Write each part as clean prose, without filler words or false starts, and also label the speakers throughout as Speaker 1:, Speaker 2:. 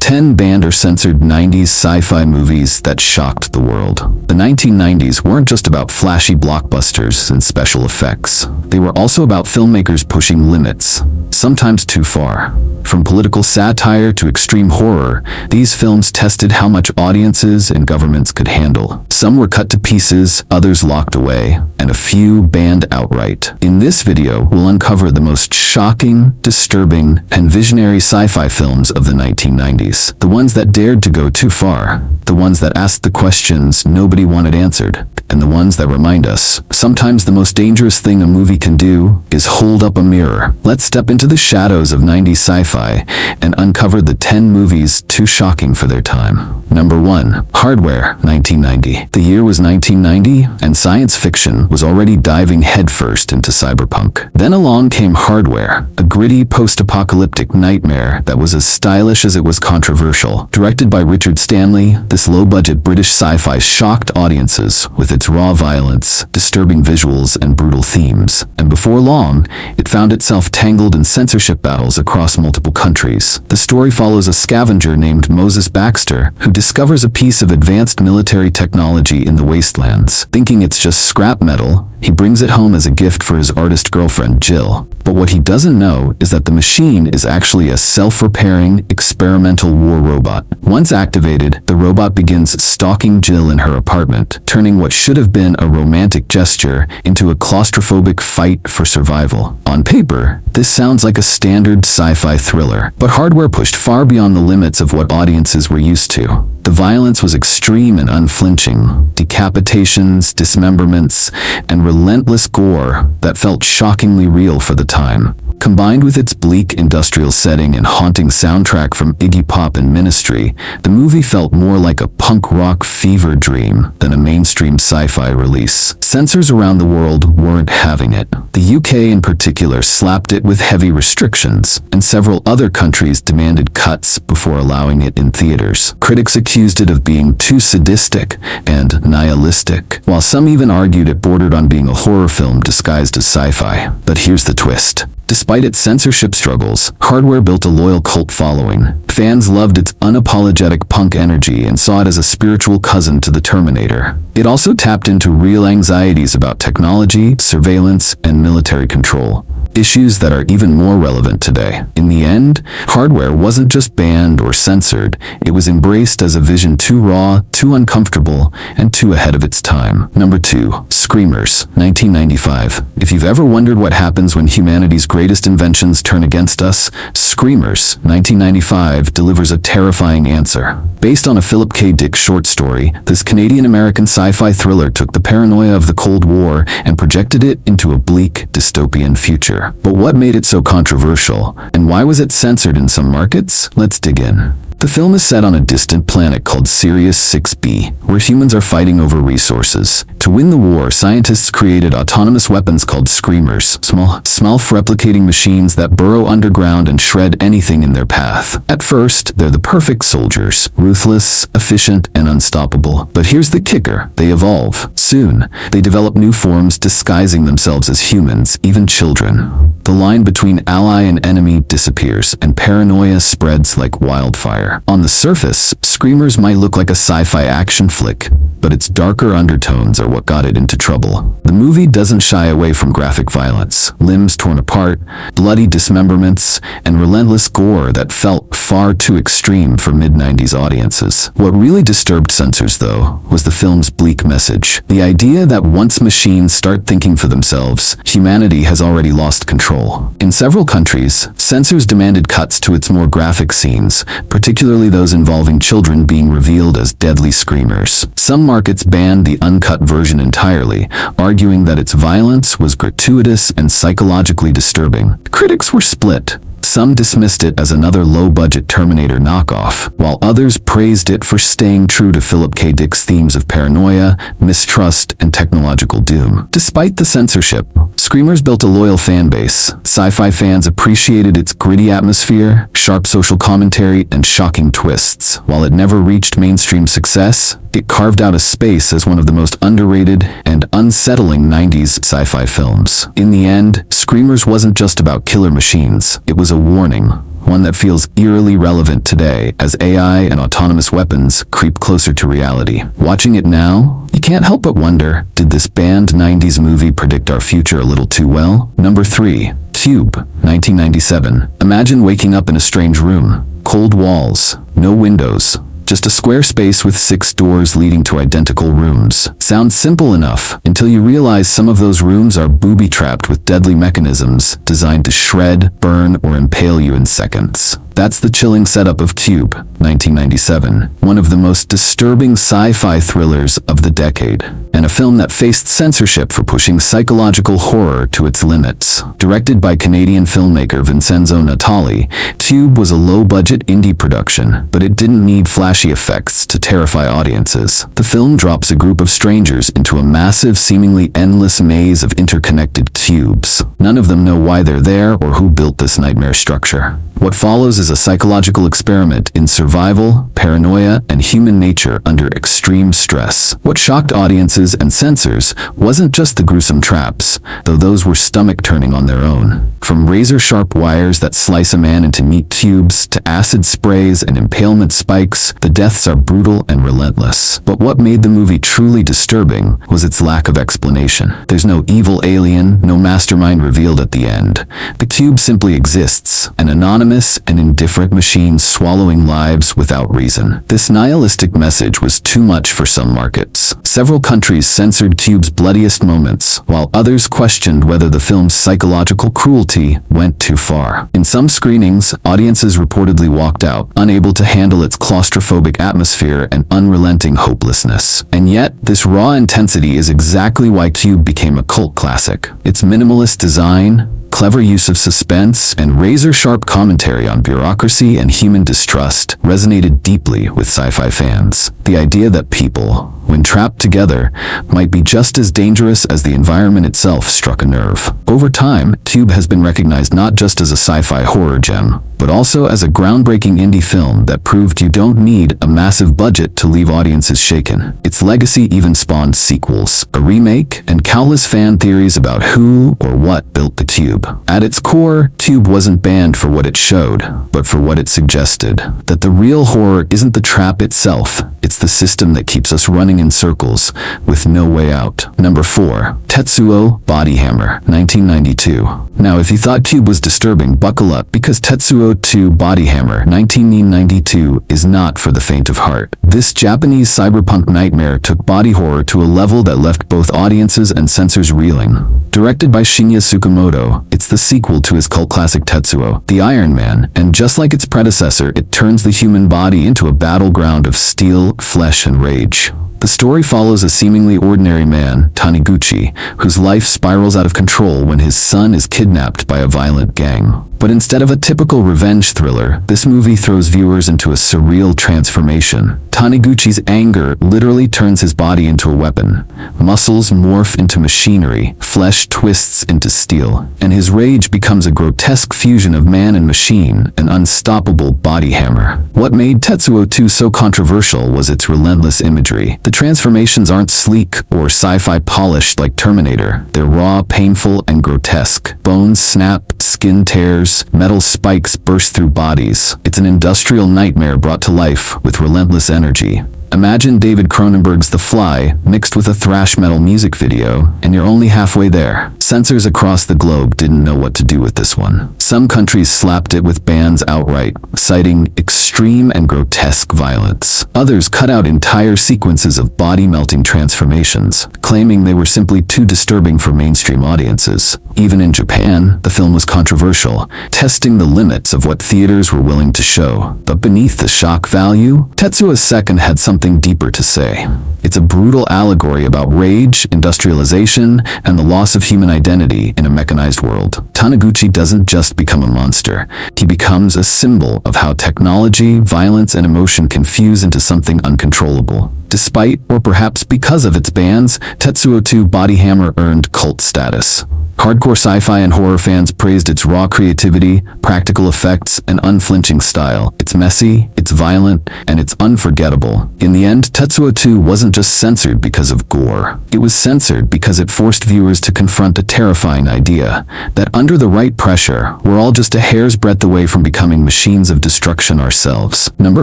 Speaker 1: 10 banned or censored 90s sci-fi movies that shocked the world. The 1990s weren't just about flashy blockbusters and special effects. They were also about filmmakers pushing limits, sometimes too far. From political satire to extreme horror, these films tested how much audiences and governments could handle. Some were cut to pieces, others locked away, and a few banned outright. In this video, we'll uncover the most shocking, disturbing, and visionary sci-fi films of the 1990s. The ones that dared to go too far, the ones that asked the questions nobody wanted answered, and the ones that remind us, sometimes the most dangerous thing a movie can do is hold up a mirror. Let's step into the shadows of 90s sci-fi and uncover the 10 movies too shocking for their time. Number 1. Hardware, 1990. The year was 1990, and science fiction was already diving headfirst into cyberpunk. Then along came Hardware, a gritty post-apocalyptic nightmare that was as stylish as it was controversial. Directed by Richard Stanley, this low-budget British sci-fi shocked audiences with its raw violence, disturbing visuals, and brutal themes. And before long, it found itself tangled in censorship battles across multiple countries. The story follows a scavenger named Moses Baxter, who discovers a piece of advanced military technology in the wastelands. Thinking it's just scrap metal, he brings it home as a gift for his artist girlfriend, Jill. But what he doesn't know is that the machine is actually a self-repairing, experimental war robot. Once activated, the robot begins stalking Jill in her apartment, turning what should have been a romantic gesture into a claustrophobic fight for survival. On paper, this sounds like a standard sci-fi thriller, but Hardware pushed far beyond the limits of what audiences were used to. The violence was extreme and unflinching. Decapitations, dismemberments, and relentless gore that felt shockingly real for the time. Combined with its bleak industrial setting and haunting soundtrack from Iggy Pop and Ministry, the movie felt more like a punk rock fever dream than a mainstream sci-fi release. Censors around the world weren't having it. The UK in particular slapped it with heavy restrictions, and several other countries demanded cuts before allowing it in theaters. Critics accused it of being too sadistic and nihilistic, while some even argued it bordered on being a horror film disguised as sci-fi. But here's the twist. Despite its censorship struggles, Hardware built a loyal cult following. Fans loved its unapologetic punk energy and saw it as a spiritual cousin to the Terminator. It also tapped into real anxieties about technology, surveillance, and military control. Issues that are even more relevant today. In the end, Hardware wasn't just banned or censored, it was embraced as a vision too raw, too uncomfortable, and too ahead of its time. Number 2. Screamers, 1995. If you've ever wondered what happens when humanity's greatest inventions turn against us, Screamers, 1995 delivers a terrifying answer. Based on a Philip K. Dick short story, this Canadian-American sci-fi thriller took the paranoia of the Cold War and projected it into a bleak, dystopian future. But what made it so controversial, and why was it censored in some markets? Let's dig in. The film is set on a distant planet called Sirius 6b, where humans are fighting over resources. To win the war, scientists created autonomous weapons called screamers, small, self-replicating machines that burrow underground and shred anything in their path. At first, they're the perfect soldiers, ruthless, efficient, and unstoppable. But here's the kicker, they evolve. Soon, they develop new forms disguising themselves as humans, even children. The line between ally and enemy disappears, and paranoia spreads like wildfire. On the surface, Screamers might look like a sci-fi action flick, but its darker undertones are what got it into trouble. The movie doesn't shy away from graphic violence, limbs torn apart, bloody dismemberments, and relentless gore that felt far too extreme for mid-90s audiences. What really disturbed censors, though, was the film's bleak message. The idea that once machines start thinking for themselves, humanity has already lost control. In several countries, censors demanded cuts to its more graphic scenes, particularly those involving children being revealed as deadly screamers. Some markets banned the uncut version entirely, arguing that its violence was gratuitous and psychologically disturbing. Critics were split. Some dismissed it as another low-budget Terminator knockoff, while others praised it for staying true to Philip K. Dick's themes of paranoia, mistrust, and technological doom. Despite the censorship, Screamers built a loyal fan base. Sci-fi fans appreciated its gritty atmosphere, sharp social commentary, and shocking twists. While it never reached mainstream success, it carved out a space as one of the most underrated and unsettling 90s sci-fi films. In the end, Screamers wasn't just about killer machines. It was a warning. one that feels eerily relevant today as AI and autonomous weapons creep closer to reality. Watching it now, you can't help but wonder, did this banned 90s movie predict our future a little too well? Number 3. Tube, 1997. Imagine waking up in a strange room. Cold walls, no windows, just a square space with 6 doors leading to identical rooms. Sounds simple enough until you realize some of those rooms are booby-trapped with deadly mechanisms designed to shred, burn, or impale you in seconds. That's the chilling setup of Tube, 1997, one of the most disturbing sci-fi thrillers of the decade, and a film that faced censorship for pushing psychological horror to its limits. Directed by Canadian filmmaker Vincenzo Natali, Tube was a low-budget indie production, but it didn't need flashy effects to terrify audiences. The film drops a group of strangers into a massive, seemingly endless maze of interconnected tubes. None of them know why they're there or who built this nightmare structure. What follows is a psychological experiment in survival, paranoia, and human nature under extreme stress. What shocked audiences and censors wasn't just the gruesome traps, though those were stomach-turning on their own. From razor-sharp wires that slice a man into meat tubes to acid sprays and impalement spikes, the deaths are brutal and relentless. But what made the movie truly disturbing was its lack of explanation. There's no evil alien, no mastermind revealed at the end. The tube simply exists, an anonymous and indifferent machine swallowing lives without reason. This nihilistic message was too much for some markets. Several countries censored Tube's bloodiest moments, while others questioned whether the film's psychological cruelty went too far. In some screenings, audiences reportedly walked out, unable to handle its claustrophobic atmosphere and unrelenting hopelessness. And yet, this raw intensity is exactly why Tube became a cult classic. Its minimalist design, clever use of suspense, and razor-sharp commentary on bureaucracy and human distrust resonated deeply with sci-fi fans. The idea that people, when trapped together, might be just as dangerous as the environment itself struck a nerve. Over time, Tube has been recognized not just as a sci-fi horror gem, but also as a groundbreaking indie film that proved you don't need a massive budget to leave audiences shaken. Its legacy even spawned sequels, a remake, and countless fan theories about who or what built the Tube. At its core, Tube wasn't banned for what it showed, but for what it suggested. That the real horror isn't the trap itself, it's the system that keeps us running in circles with no way out. Number 4. Tetsuo Body Hammer, 1992. Now, if you thought Tube was disturbing, buckle up, because Tetsuo 2 Body Hammer, 1992 is not for the faint of heart. This Japanese cyberpunk nightmare took body horror to a level that left both audiences and censors reeling. Directed by Shinya Tsukamoto, it's the sequel to his cult classic Tetsuo, the Iron Man, and just like its predecessor, it turns the human body into a battleground of steel, flesh, and rage. The story follows a seemingly ordinary man, Taniguchi, whose life spirals out of control when his son is kidnapped by a violent gang. But instead of a typical revenge thriller, this movie throws viewers into a surreal transformation. Taniguchi's anger literally turns his body into a weapon. Muscles morph into machinery, flesh twists into steel, and his rage becomes a grotesque fusion of man and machine, an unstoppable body hammer. What made Tetsuo 2 so controversial was its relentless imagery. The transformations aren't sleek or sci-fi polished like Terminator. They're raw, painful, and grotesque. Bones snap, skin tears, metal spikes burst through bodies. It's an industrial nightmare brought to life with relentless energy. Imagine David Cronenberg's The Fly mixed with a thrash metal music video, and you're only halfway there. Censors across the globe didn't know what to do with this one. Some countries slapped it with bans outright, citing extreme and grotesque violence. Others cut out entire sequences of body-melting transformations, claiming they were simply too disturbing for mainstream audiences. Even in Japan, the film was controversial, testing the limits of what theaters were willing to show. But beneath the shock value, Tetsuo's second had something deeper to say. It's a brutal allegory about rage, industrialization, and the loss of human identity in a mechanized world. Taniguchi doesn't just become a monster. He becomes a symbol of how technology, violence, and emotion can fuse into something uncontrollable. Despite, or perhaps because of its bans, Tetsuo 2 Body Hammer earned cult status. Hardcore sci-fi and horror fans praised its raw creativity, practical effects, and unflinching style. It's messy, it's violent, and it's unforgettable. In the end, Tetsuo 2 wasn't just censored because of gore. It was censored because it forced viewers to confront a terrifying idea, that under the right pressure, we're all just a hair's breadth away from becoming machines of destruction ourselves. Number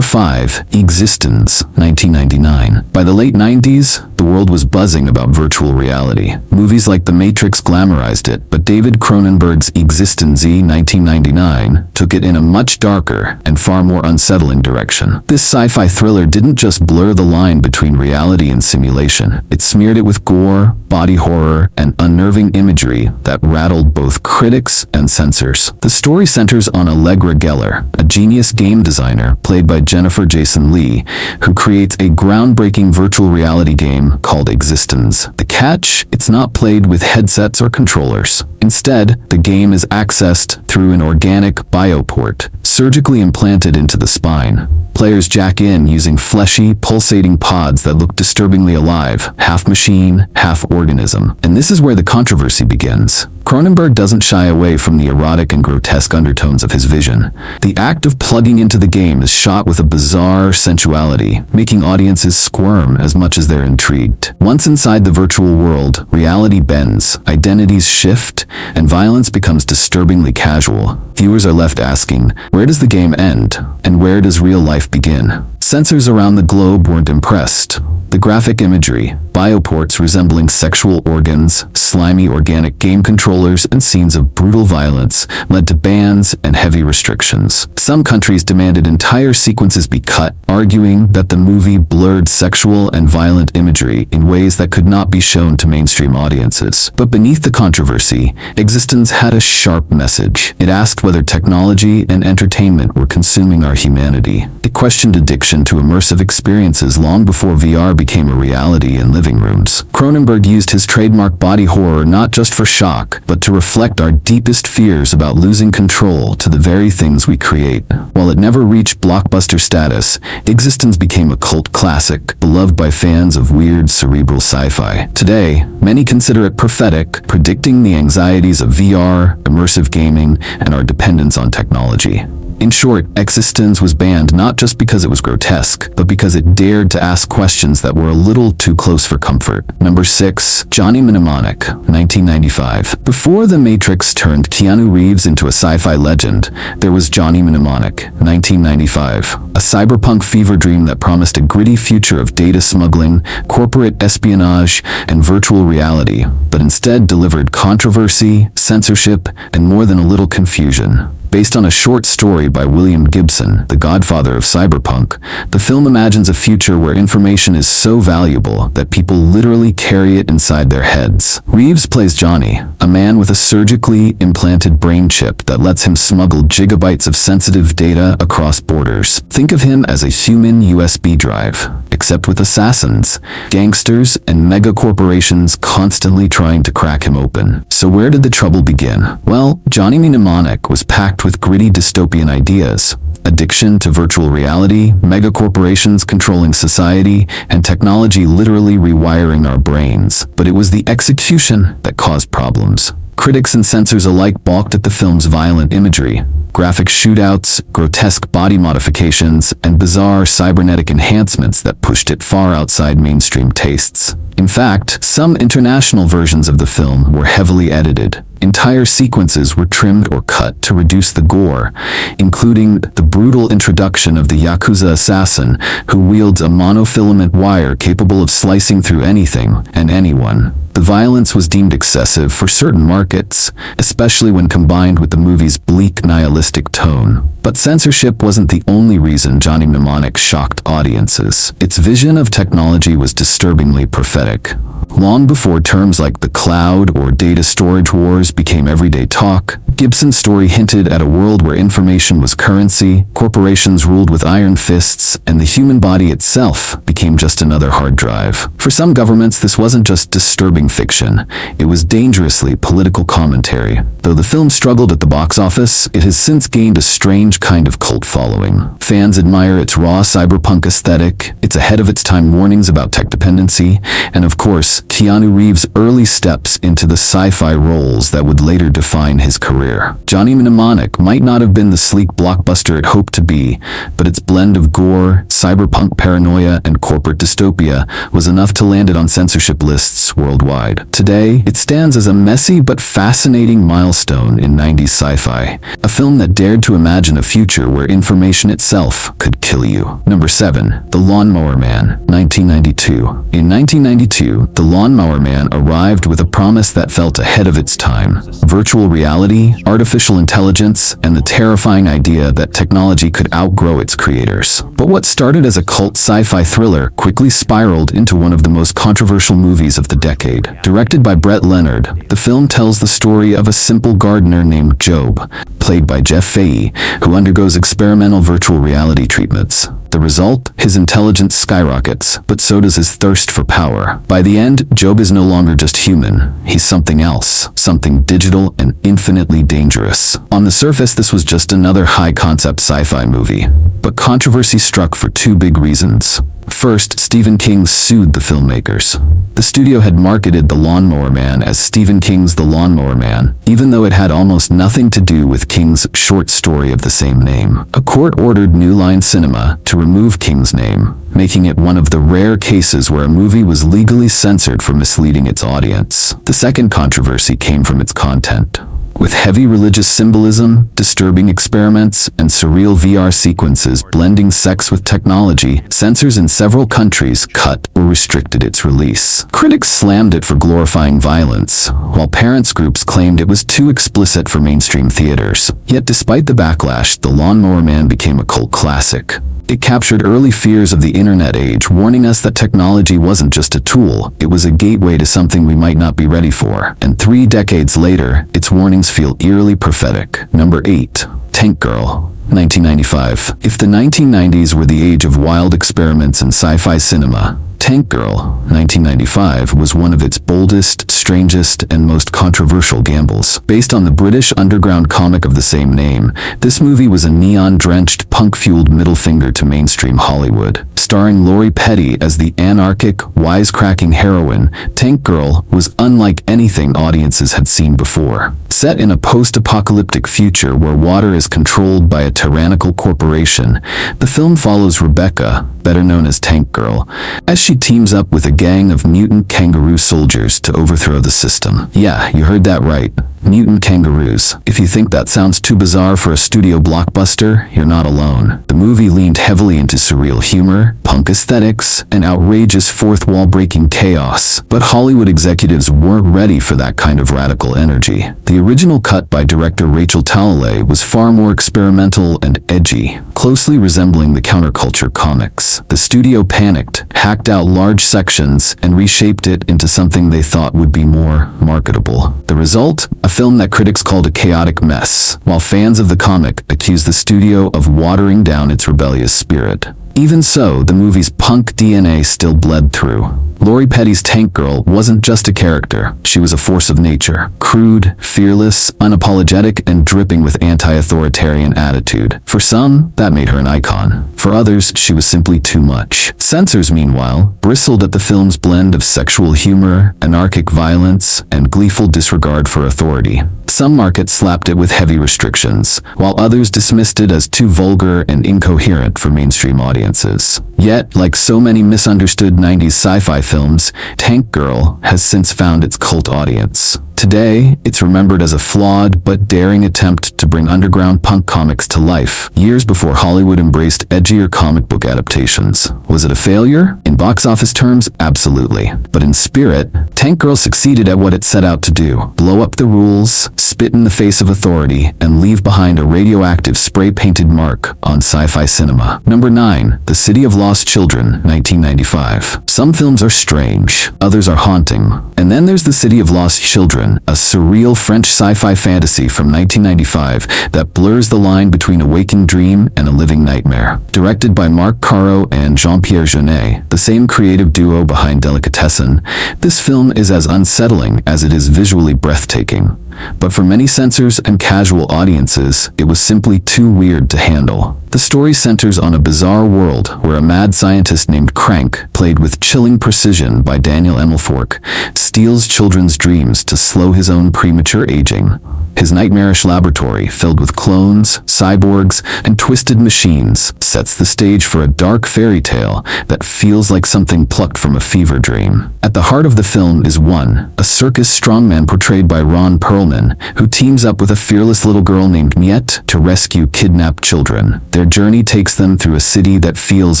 Speaker 1: 5. Existence, 1999. By the late 90s, the world was buzzing about virtual reality. Movies like The Matrix glamorized it, but David Cronenberg's Existence, 1999, took it in a much darker and far more unsettling direction. This sci-fi thriller didn't just blur the line between reality and simulation. It smeared it with gore, body horror, and unnerving imagery that rattled both critics and censors. The story centers on Allegra Geller, a genius game designer played by Jennifer Jason Leigh, who creates a groundbreaking virtual reality game called Existence. The catch? It's not played with headsets or controllers. Instead, the game is accessed through an organic bioport, surgically implanted into the spine. Players jack in using fleshy, pulsating pods that look disturbingly alive, half machine, half organism. And this is where the controversy begins. Cronenberg doesn't shy away from the erotic and grotesque undertones of his vision. The act of plugging into the game is shot with a bizarre sensuality, making audiences squirm as much as they're intrigued. Once inside the virtual world, reality bends, identities shift, and violence becomes disturbingly casual. Viewers are left asking, where does the game end? And where does real life begin? Censors around the globe weren't impressed. The graphic imagery, bioports resembling sexual organs, slimy organic game controllers, and scenes of brutal violence led to bans and heavy restrictions. Some countries demanded entire sequences be cut, arguing that the movie blurred sexual and violent imagery in ways that could not be shown to mainstream audiences. But beneath the controversy, Existence had a sharp message. It asked whether technology and entertainment were consuming our humanity. It questioned addiction to immersive experiences long before VR became a reality in living rooms. Cronenberg used his trademark body horror not just for shock, but to reflect our deepest fears about losing control to the very things we create. While it never reached blockbuster status, Existence became a cult classic, beloved by fans of weird, cerebral sci-fi. Today, many consider it prophetic, predicting the anxieties of VR, immersive gaming, and our dependence on technology. In short, Existence was banned not just because it was grotesque, but because it dared to ask questions that were a little too close for comfort. Number 6. Johnny Mnemonic, 1995. Before The Matrix turned Keanu Reeves into a sci-fi legend, there was Johnny Mnemonic, 1995. A cyberpunk fever dream that promised a gritty future of data smuggling, corporate espionage, and virtual reality, but instead delivered controversy, censorship, and more than a little confusion. Based on a short story by William Gibson, the godfather of cyberpunk, the film imagines a future where information is so valuable that people literally carry it inside their heads. Reeves plays Johnny, a man with a surgically implanted brain chip that lets him smuggle gigabytes of sensitive data across borders. Think of him as a human USB drive, except with assassins, gangsters, and mega corporations constantly trying to crack him open. So where did the trouble begin? Well, Johnny Mnemonic was packed with gritty dystopian ideas. Addiction to virtual reality, megacorporations controlling society, and technology literally rewiring our brains. But it was the execution that caused problems. Critics and censors alike balked at the film's violent imagery. Graphic shootouts, grotesque body modifications, and bizarre cybernetic enhancements that pushed it far outside mainstream tastes. In fact, some international versions of the film were heavily edited. Entire sequences were trimmed or cut to reduce the gore, including the brutal introduction of the Yakuza assassin who wields a monofilament wire capable of slicing through anything and anyone. The violence was deemed excessive for certain markets, especially when combined with the movie's bleak nihilistic tone. But censorship wasn't the only reason Johnny Mnemonic shocked audiences. Its vision of technology was disturbingly prophetic. Long before terms like the cloud or data storage wars became everyday talk, Gibson's story hinted at a world where information was currency, corporations ruled with iron fists, and the human body itself became just another hard drive. For some governments, this wasn't just disturbing fiction, it was dangerously political commentary. Though the film struggled at the box office, it has since gained a strange kind of cult following. Fans admire its raw cyberpunk aesthetic, its ahead-of-its-time warnings about tech dependency, and of course, Keanu Reeves' early steps into the sci-fi roles that would later define his career. Johnny Mnemonic might not have been the sleek blockbuster it hoped to be, but its blend of gore, cyberpunk paranoia, and corporate dystopia was enough to land it on censorship lists worldwide. Today, it stands as a messy but fascinating milestone in 90s sci-fi, a film that dared to imagine a future where information itself could kill you. Number 7. The Lawnmower Man, 1992. In 1992, The Lawnmower Man arrived with a promise that felt ahead of its time. Virtual reality, artificial intelligence, and the terrifying idea that technology could outgrow its creators. But what started as a cult sci-fi thriller quickly spiraled into one of the most controversial movies of the decade. Directed by Brett Leonard, the film tells the story of a simple gardener named Job, played by Jeff Fahey, who undergoes experimental virtual reality treatments. The result? His intelligence skyrockets, but so does his thirst for power. By the end, Job is no longer just human. He's something else, something digital and infinitely dangerous. On the surface, this was just another high-concept sci-fi movie, but controversy struck for two big reasons. First, Stephen King sued the filmmakers. The studio had marketed The Lawnmower Man as Stephen King's The Lawnmower Man, even though it had almost nothing to do with King's short story of the same name. A court ordered New Line Cinema to remove King's name, making it one of the rare cases where a movie was legally censored for misleading its audience. The second controversy came from its content. With heavy religious symbolism, disturbing experiments, and surreal VR sequences blending sex with technology, censors in several countries cut or restricted its release. Critics slammed it for glorifying violence, while parents' groups claimed it was too explicit for mainstream theaters. Yet despite the backlash, The Lawnmower Man became a cult classic. It captured early fears of the internet age, warning us that technology wasn't just a tool, it was a gateway to something we might not be ready for. And 3 decades later, its warnings feel eerily prophetic. Number 8. Tank Girl, 1995. If the 1990s were the age of wild experiments in sci-fi cinema, Tank Girl, 1995, was one of its boldest, strangest, and most controversial gambles. Based on the British underground comic of the same name, this movie was a neon-drenched, punk-fueled middle finger to mainstream Hollywood. Starring Lori Petty as the anarchic, wisecracking heroine, Tank Girl was unlike anything audiences had seen before. Set in a post-apocalyptic future where water is controlled by a tyrannical corporation, the film follows Rebecca, better known as Tank Girl, as she teams up with a gang of mutant kangaroo soldiers to overthrow the system. Yeah, you heard that right. Mutant kangaroos. If you think that sounds too bizarre for a studio blockbuster, you're not alone. The movie leaned heavily into surreal humor, punk aesthetics, and outrageous fourth-wall-breaking chaos, but Hollywood executives weren't ready for that kind of radical energy. The original cut by director Rachel Talalay was far more experimental and edgy, closely resembling the counterculture comics. The studio panicked, hacked out large sections, and reshaped it into something they thought would be more marketable. The result? A film that critics called a chaotic mess, while fans of the comic accused the studio of watering down its rebellious spirit. Even so, the movie's punk DNA still bled through. Lori Petty's Tank Girl wasn't just a character, she was a force of nature. Crude, fearless, unapologetic, and dripping with anti-authoritarian attitude. For some, that made her an icon. For others, she was simply too much. Censors, meanwhile, bristled at the film's blend of sexual humor, anarchic violence, and gleeful disregard for authority. Some markets slapped it with heavy restrictions, while others dismissed it as too vulgar and incoherent for mainstream audiences. Yet, like so many misunderstood 90s sci-fi films, Tank Girl has since found its cult audience. Today, it's remembered as a flawed but daring attempt to bring underground punk comics to life, years before Hollywood embraced edgier comic book adaptations. Was it a failure? In box office terms, absolutely. But in spirit, Tank Girl succeeded at what it set out to do: blow up the rules, spit in the face of authority, and leave behind a radioactive spray-painted mark on sci-fi cinema. Number 9. The City of Lost Children, 1995. Some films are strange, others are haunting. And then there's The City of Lost Children, a surreal French sci-fi fantasy from 1995 that blurs the line between a waking dream and a living nightmare. Directed by Marc Caro and Jean-Pierre Jeunet, the same creative duo behind Delicatessen, this film is as unsettling as it is visually breathtaking. but for many censors and casual audiences, it was simply too weird to handle. The story centers on a bizarre world where a mad scientist named Crank, played with chilling precision by Daniel Emilfork, steals children's dreams to slow his own premature aging. His nightmarish laboratory, filled with clones, cyborgs, and twisted machines, sets the stage for a dark fairy tale that feels like something plucked from a fever dream. At the heart of the film is a circus strongman portrayed by Ron Perlman, who teams up with a fearless little girl named Miette to rescue kidnapped children. Their journey takes them through a city that feels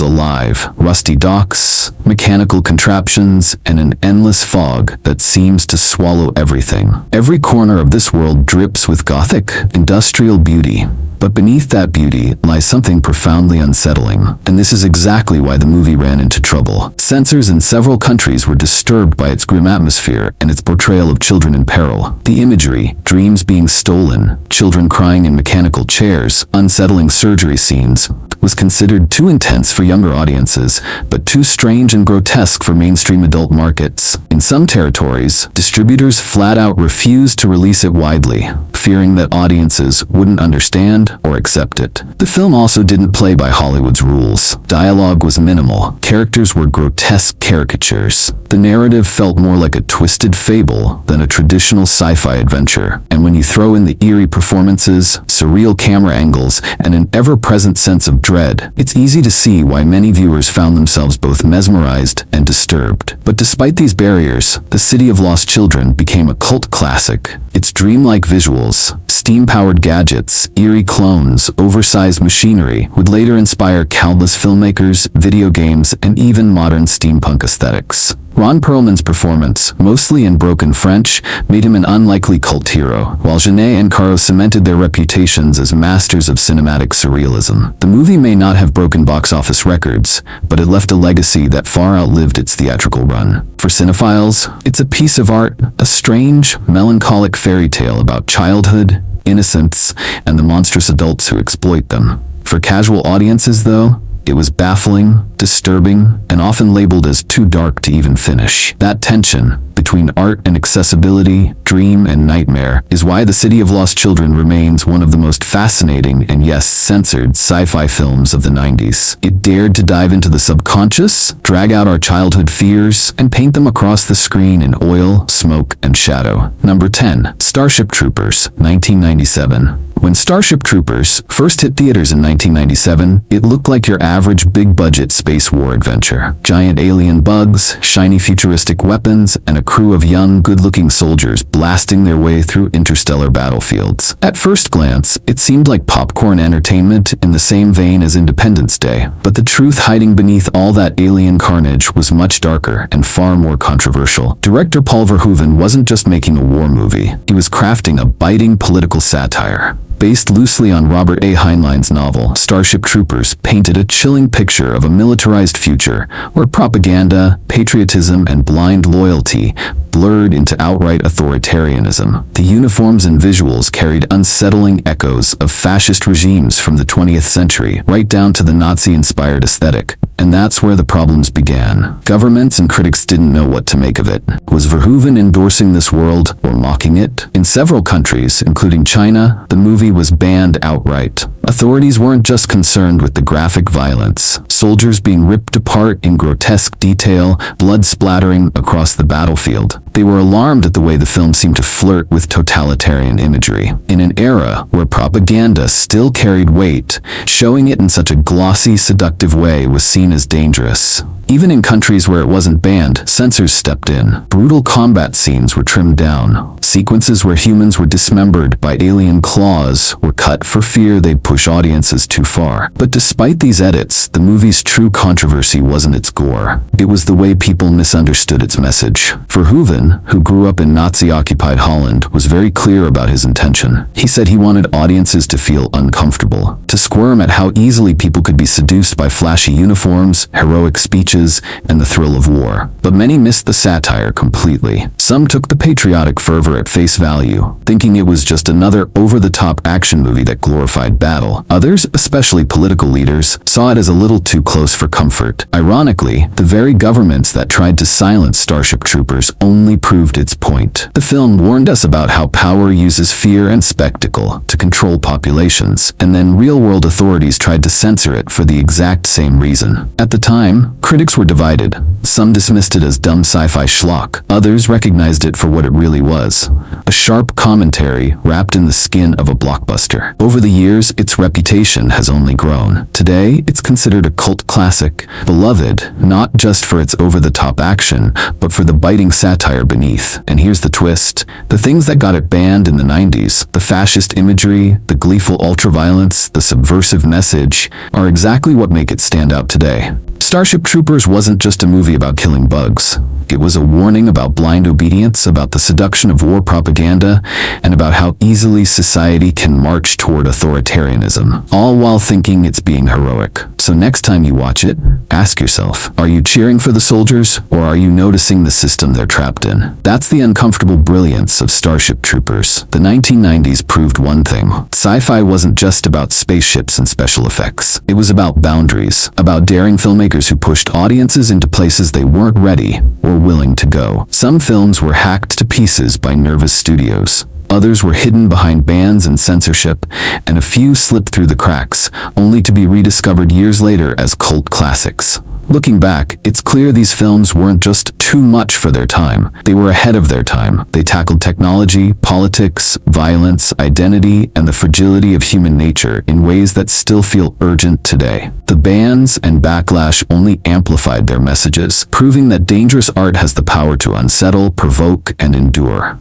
Speaker 1: alive, rusty docks, mechanical contraptions, and an endless fog that seems to swallow everything. Every corner of this world drips with gothic, industrial beauty. But beneath that beauty lies something profoundly unsettling, and this is exactly why the movie ran into trouble. Censors in several countries were disturbed by its grim atmosphere and its portrayal of children in peril. The imagery, dreams being stolen, children crying in mechanical chairs, unsettling surgery scenes, was considered too intense for younger audiences, but too strange and grotesque for mainstream adult markets. In some territories, distributors flat out refused to release it widely, fearing that audiences wouldn't understand or accept it. The film also didn't play by Hollywood's rules. Dialogue was minimal. Characters were grotesque caricatures. The narrative felt more like a twisted fable than a traditional sci-fi adventure. And when you throw in the eerie performances, surreal camera angles, and an ever-present sense of dread, it's easy to see why many viewers found themselves both mesmerized and disturbed. But despite these barriers, The City of Lost Children became a cult classic. Its dreamlike visuals, steam-powered gadgets, eerie clones, oversized machinery would later inspire countless filmmakers, video games, and even modern steampunk aesthetics. Ron Perlman's performance, mostly in broken French, made him an unlikely cult hero, while Jeunet and Caro cemented their reputations as masters of cinematic surrealism. The movie may not have broken box office records, but it left a legacy that far outlived its theatrical run. For cinephiles, it's a piece of art, a strange, melancholic fairy tale about childhood, innocence, and the monstrous adults who exploit them. For casual audiences, though, it was baffling, disturbing, and often labeled as too dark to even finish. That tension between art and accessibility, dream and nightmare, is why The City of Lost Children remains one of the most fascinating and yes, censored sci-fi films of the 90s. It dared to dive into the subconscious, drag out our childhood fears, and paint them across the screen in oil, smoke, and shadow. Number 10. Starship Troopers, 1997. When Starship Troopers first hit theaters in 1997, it looked like your average big-budget space war adventure. Giant alien bugs, shiny futuristic weapons, and a crew of young, good-looking soldiers blasting their way through interstellar battlefields. At first glance, it seemed like popcorn entertainment in the same vein as Independence Day, but the truth hiding beneath all that alien carnage was much darker and far more controversial. Director Paul Verhoeven wasn't just making a war movie, he was crafting a biting political satire. Based loosely on Robert A. Heinlein's novel, Starship Troopers painted a chilling picture of a militarized future where propaganda, patriotism, and blind loyalty blurred into outright authoritarianism. The uniforms and visuals carried unsettling echoes of fascist regimes from the 20th century, right down to the Nazi-inspired aesthetic. And that's where the problems began. Governments and critics didn't know what to make of it. Was Verhoeven endorsing this world or mocking it? In several countries, including China, the movie was banned outright. Authorities weren't just concerned with the graphic violence. Soldiers being ripped apart in grotesque detail, blood splattering across the battlefield. They were alarmed at the way the film seemed to flirt with totalitarian imagery. In an era where propaganda still carried weight, showing it in such a glossy, seductive way was seen as dangerous. Even in countries where it wasn't banned, censors stepped in. Brutal combat scenes were trimmed down. Sequences where humans were dismembered by alien claws were cut for fear they'd push audiences too far. But despite these edits, the movie's true controversy wasn't its gore. It was the way people misunderstood its message. Verhoeven, who grew up in Nazi-occupied Holland, was very clear about his intention. He said he wanted audiences to feel uncomfortable, to squirm at how easily people could be seduced by flashy uniforms, heroic speeches, races, and the thrill of war. But many missed the satire completely. Some took the patriotic fervor at face value, thinking it was just another over-the-top action movie that glorified battle. Others, especially political leaders, saw it as a little too close for comfort. Ironically, the very governments that tried to silence Starship Troopers only proved its point. The film warned us about how power uses fear and spectacle to control populations, and then real-world authorities tried to censor it for the exact same reason. At the time, critics were divided. Some dismissed it as dumb sci-fi schlock. Others recognized it for what it really was: a sharp commentary wrapped in the skin of a blockbuster. Over the years, its reputation has only grown. Today, it's considered a cult classic, beloved not just for its over-the-top action, but for the biting satire beneath. And here's the twist: the things that got it banned in the 90s, the fascist imagery, the gleeful ultraviolence, the subversive message, are exactly what make it stand out today. Starship Troopers wasn't just a movie about killing bugs. It was a warning about blind obedience, about the seduction of war propaganda, and about how easily society can march toward authoritarianism, all while thinking it's being heroic. So next time you watch it, ask yourself, are you cheering for the soldiers, or are you noticing the system they're trapped in? That's the uncomfortable brilliance of Starship Troopers. The 1990s proved one thing: sci-fi wasn't just about spaceships and special effects. It was about boundaries, about daring filmmakers who pushed audiences into places they weren't ready or willing to go. Some films were hacked to pieces by nervous studios. Others were hidden behind bans and censorship, and a few slipped through the cracks, only to be rediscovered years later as cult classics. Looking back, it's clear these films weren't just too much for their time. They were ahead of their time. They tackled technology, politics, violence, identity, and the fragility of human nature in ways that still feel urgent today. The bans and backlash only amplified their messages, proving that dangerous art has the power to unsettle, provoke, and endure.